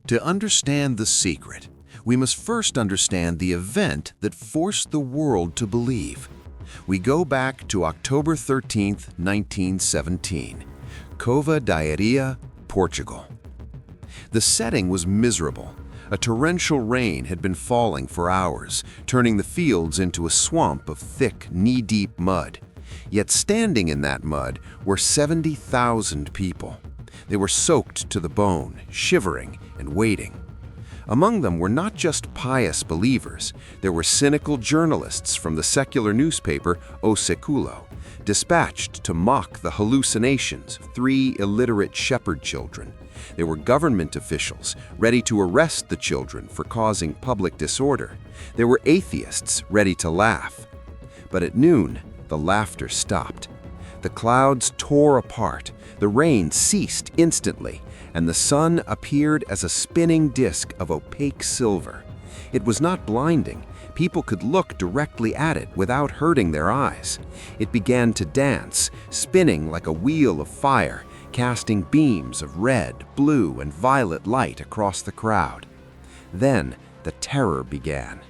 To understand the secret, we must first understand the event that forced the world to believe. We go back to October 13, 1917, Cova da Iria, Portugal. The setting was miserable. A torrential rain had been falling for hours, turning the fields into a swamp of thick, knee-deep mud. Yet standing in that mud were 70,000 people. They were soaked to the bone, shivering and waiting. Among them were not just pious believers. There were cynical journalists from the secular newspaper O Século, dispatched to mock the hallucinations of 3 illiterate shepherd children. There were government officials ready to arrest the children for causing public disorder. There were atheists ready to laugh. But at noon, the laughter stopped. The clouds tore apart, the rain ceased instantly, and the sun appeared as a spinning disk of opaque silver. It was not blinding. People could look directly at it without hurting their eyes. It began to dance, spinning like a wheel of fire, casting beams of red, blue, and violet light across the crowd. Then the terror began.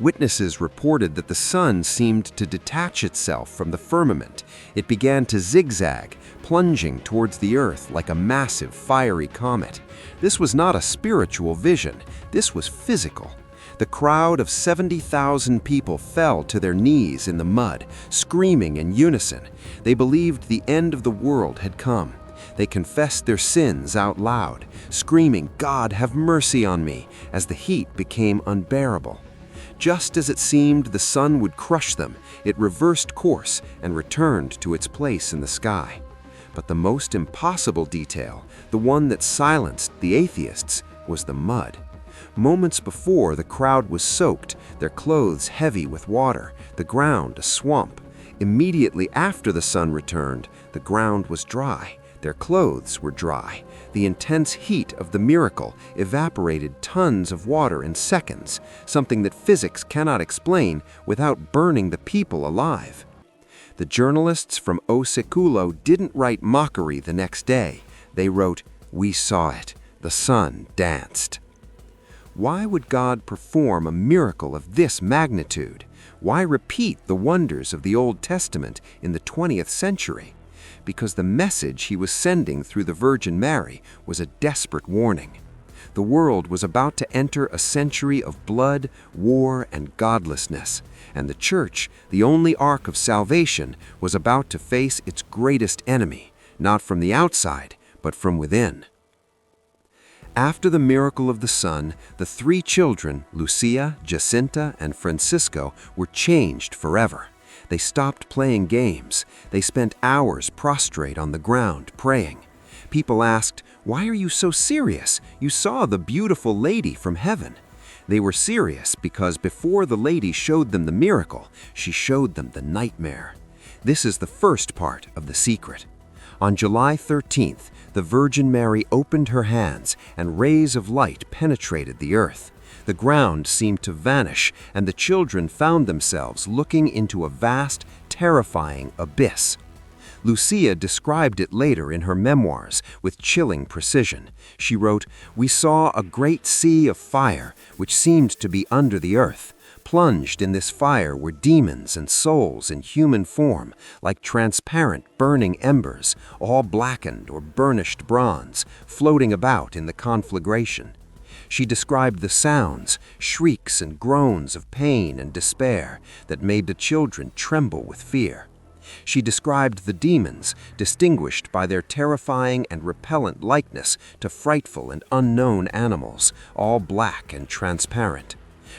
Witnesses reported that the sun seemed to detach itself from the firmament. It began to zigzag, plunging towards the earth like a massive fiery comet. This was not a spiritual vision. This was physical. The crowd of 70,000 people fell to their knees in the mud, screaming in unison. They believed the end of the world had come. They confessed their sins out loud, screaming, "God, have mercy on me," as the heat became unbearable. Just as it seemed the sun would crush them, it reversed course and returned to its place in the sky. But the most impossible detail, the one that silenced the atheists, was the mud. Moments before, the crowd was soaked, their clothes heavy with water, the ground a swamp. Immediately after the sun returned, the ground was dry. Their clothes were dry. The intense heat of the miracle evaporated tons of water in seconds, something that physics cannot explain without burning the people alive. The journalists from O Século didn't write mockery the next day. They wrote, "We saw it. The sun danced." Why would God perform a miracle of this magnitude? Why repeat the wonders of the Old Testament in the 20th century? Because the message he was sending through the Virgin Mary was a desperate warning. The world was about to enter a century of blood, war, and godlessness, and the Church, the only ark of salvation, was about to face its greatest enemy, not from the outside, but from within. After the miracle of the sun, the 3 children, Lucia, Jacinta, and Francisco, were changed forever. They stopped playing games. They spent hours prostrate on the ground praying. People asked, "Why are you so serious? You saw the beautiful lady from heaven." They were serious because before the lady showed them the miracle, she showed them the nightmare. This is the first part of the secret. On July 13th, the Virgin Mary opened her hands and rays of light penetrated the earth. The ground seemed to vanish, and the children found themselves looking into a vast, terrifying abyss. Lucia described it later in her memoirs with chilling precision. She wrote, "We saw a great sea of fire, which seemed to be under the earth. Plunged in this fire were demons and souls in human form, like transparent burning embers, all blackened or burnished bronze, floating about in the conflagration." She described the sounds, shrieks and groans of pain and despair that made the children tremble with fear. She described the demons, distinguished by their terrifying and repellent likeness to frightful and unknown animals, all black and transparent.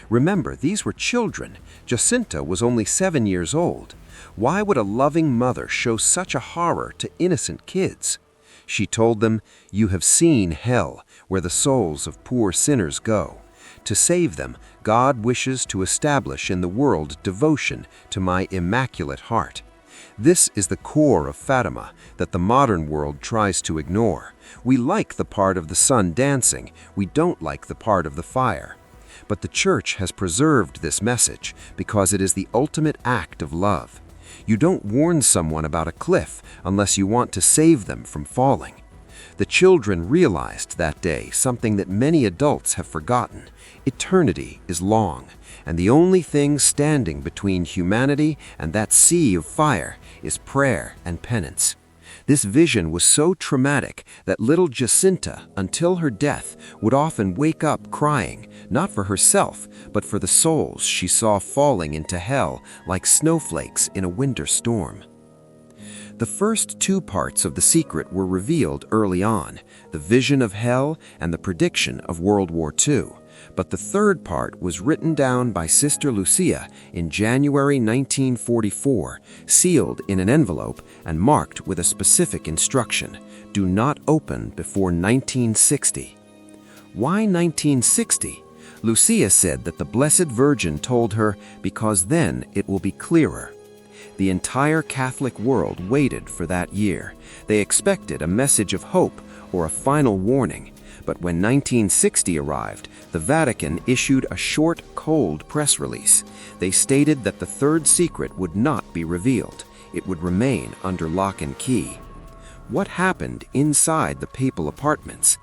Remember, these were children. Jacinta was only 7 years old. Why would a loving mother show such a horror to innocent kids? She told them, "You have seen hell, where the souls of poor sinners go. To save them, God wishes to establish in the world devotion to my immaculate heart." This is the core of Fatima that the modern world tries to ignore. We like the part of the sun dancing, we don't like the part of the fire. But the Church has preserved this message because it is the ultimate act of love. You don't warn someone about a cliff unless you want to save them from falling. The children realized that day something that many adults have forgotten. Eternity is long, and the only thing standing between humanity and that sea of fire is prayer and penance. This vision was so traumatic that little Jacinta, until her death, would often wake up crying, not for herself, but for the souls she saw falling into hell like snowflakes in a winter storm. The first two parts of The Secret were revealed early on, the vision of hell and the prediction of World War II. But the third part was written down by Sister Lucia in January 1944, sealed in an envelope and marked with a specific instruction: do not open before 1960. Why 1960? Lucia said that the Blessed Virgin told her because then it will be clearer. The entire Catholic world waited for that year. They expected a message of hope or a final warning. But when 1960 arrived, the Vatican issued a short, cold press release. They stated that the third secret would not be revealed. It would remain under lock and key. What happened inside the papal apartments?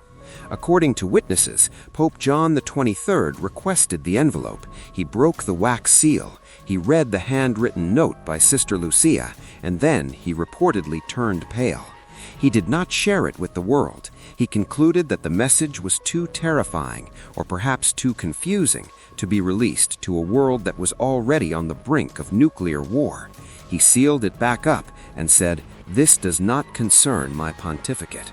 According to witnesses, Pope John XXIII requested the envelope. He broke the wax seal. He read the handwritten note by Sister Lucia, and then he reportedly turned pale. He did not share it with the world. He concluded that the message was too terrifying, or perhaps too confusing, to be released to a world that was already on the brink of nuclear war. He sealed it back up and said, "This does not concern my pontificate."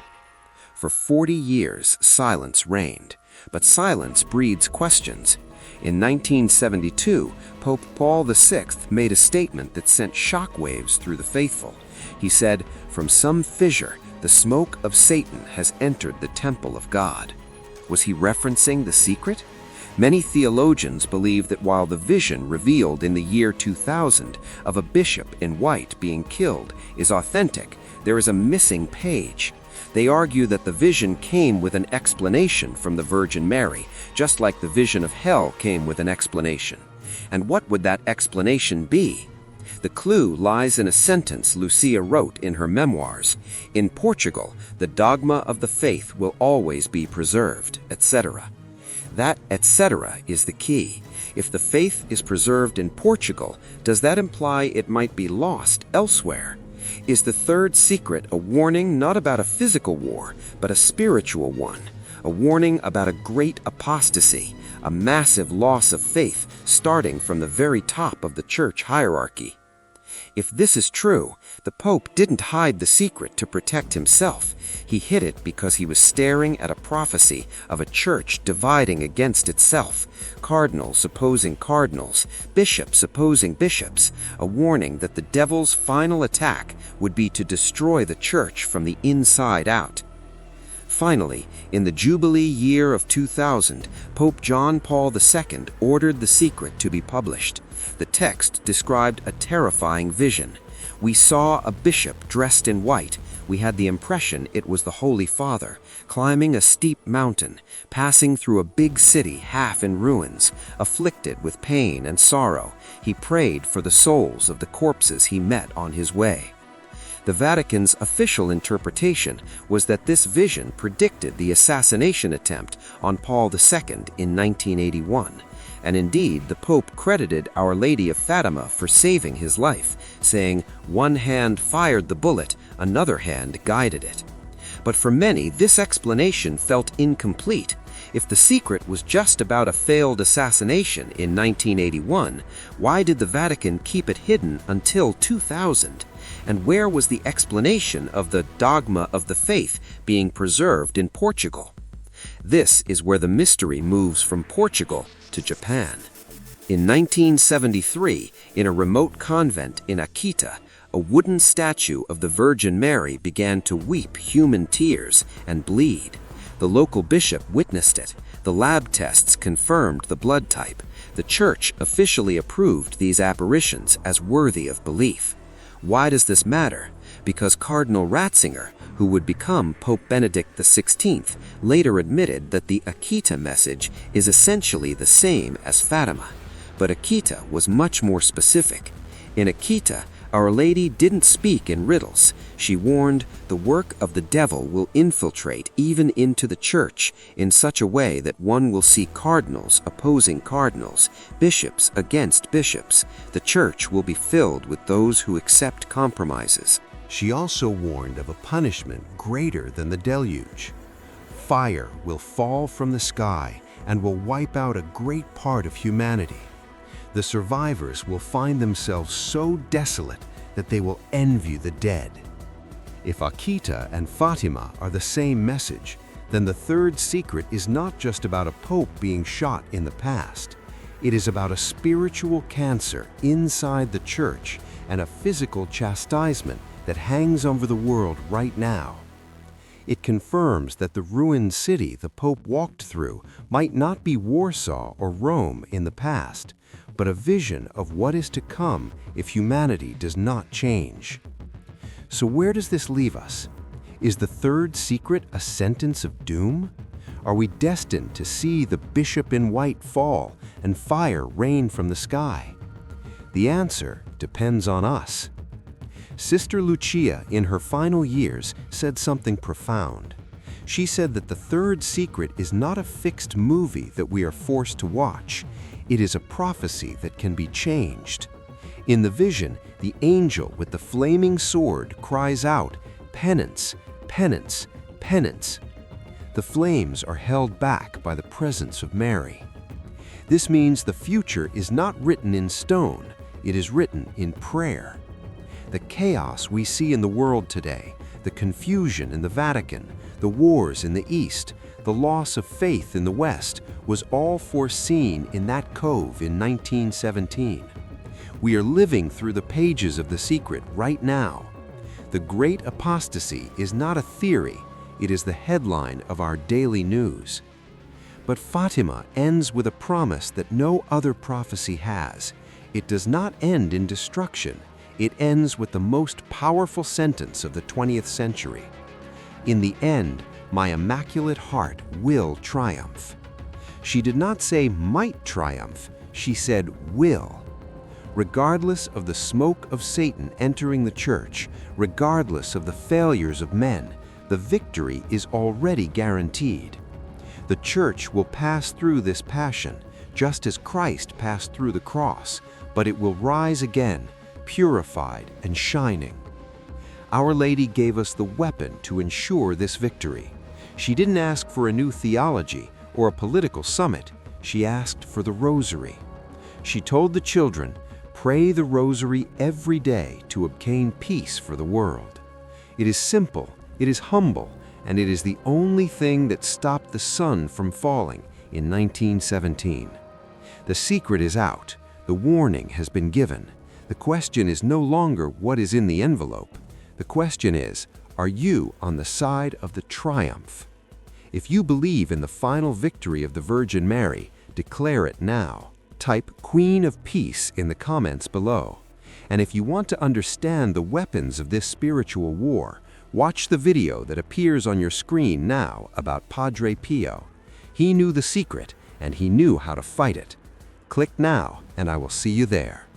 For 40 years, silence reigned. But silence breeds questions. In 1972, Pope Paul VI made a statement that sent shockwaves through the faithful. He said, "From some fissure, the smoke of Satan has entered the temple of God." Was he referencing The Secret? Many theologians believe that while the vision revealed in the year 2000 of a bishop in white being killed is authentic, there is a missing page. They argue that the vision came with an explanation from the Virgin Mary, just like the vision of hell came with an explanation. And what would that explanation be? The clue lies in a sentence Lucia wrote in her memoirs. In Portugal, the dogma of the faith will always be preserved, etc. That etc. is the key. If the faith is preserved in Portugal, does that imply it might be lost elsewhere? Is the third secret a warning not about a physical war, but a spiritual one? A warning about a great apostasy, a massive loss of faith starting from the very top of the church hierarchy. If this is true, the Pope didn't hide the secret to protect himself. He hid it because he was staring at a prophecy of a church dividing against itself, cardinals opposing cardinals, bishops opposing bishops, a warning that the devil's final attack would be to destroy the church from the inside out. Finally, in the Jubilee year of 2000, Pope John Paul II ordered The Secret to be published. The text described a terrifying vision. We saw a bishop dressed in white. We had the impression it was the Holy Father, climbing a steep mountain, passing through a big city half in ruins, afflicted with pain and sorrow. He prayed for the souls of the corpses he met on his way. The Vatican's official interpretation was that this vision predicted the assassination attempt on Paul II in 1981. And indeed, the Pope credited Our Lady of Fatima for saving his life, saying, "One hand fired the bullet, another hand guided it." But for many, this explanation felt incomplete. If The Secret was just about a failed assassination in 1981, why did the Vatican keep it hidden until 2000? And where was the explanation of the dogma of the faith being preserved in Portugal? This is where the mystery moves from Portugal to Japan. In 1973, in a remote convent in Akita, a wooden statue of the Virgin Mary began to weep human tears and bleed. The local bishop witnessed it. The lab tests confirmed the blood type. The church officially approved these apparitions as worthy of belief. Why does this matter? Because Cardinal Ratzinger, who would become Pope Benedict XVI, later admitted that the Akita message is essentially the same as Fatima. But Akita was much more specific. In Akita, Our Lady didn't speak in riddles. She warned the work of the devil will infiltrate even into the church in such a way that one will see cardinals opposing cardinals, bishops against bishops. The church will be filled with those who accept compromises. She also warned of a punishment greater than the deluge. Fire will fall from the sky and will wipe out a great part of humanity. The survivors will find themselves so desolate that they will envy the dead. If Akita and Fatima are the same message, then the third secret is not just about a pope being shot in the past. It is about a spiritual cancer inside the church and a physical chastisement that hangs over the world right now. It confirms that the ruined city the Pope walked through might not be Warsaw or Rome in the past, but a vision of what is to come if humanity does not change. So where does this leave us? Is the third secret a sentence of doom? Are we destined to see the bishop in white fall and fire rain from the sky? The answer depends on us. Sister Lucia, in her final years, said something profound. She said that the third secret is not a fixed movie that we are forced to watch. It is a prophecy that can be changed. In the vision, the angel with the flaming sword cries out, "Penance, penance, penance." The flames are held back by the presence of Mary. This means the future is not written in stone, it is written in prayer. The chaos we see in the world today, the confusion in the Vatican, the wars in the East, the loss of faith in the West, was all foreseen in that cove in 1917. We are living through the pages of the secret right now. The great apostasy is not a theory, it is the headline of our daily news. But Fatima ends with a promise that no other prophecy has. It does not end in destruction. It ends with the most powerful sentence of the 20th century. In the end, my immaculate heart will triumph. She did not say might triumph, she said will. Regardless of the smoke of Satan entering the church, regardless of the failures of men, the victory is already guaranteed. The church will pass through this passion, just as Christ passed through the cross, but it will rise again, purified and shining. Our Lady gave us the weapon to ensure this victory. She didn't ask for a new theology or a political summit. She asked for the rosary. She told the children, pray the rosary every day to obtain peace for the world. It is simple, it is humble, and it is the only thing that stopped the sun from falling in 1917. The secret is out. The warning has been given. The question is no longer what is in the envelope. The question is, are you on the side of the triumph? If you believe in the final victory of the Virgin Mary, declare it now. Type Queen of Peace in the comments below. And if you want to understand the weapons of this spiritual war, watch the video that appears on your screen now about Padre Pio. He knew the secret, and he knew how to fight it. Click now, and I will see you there.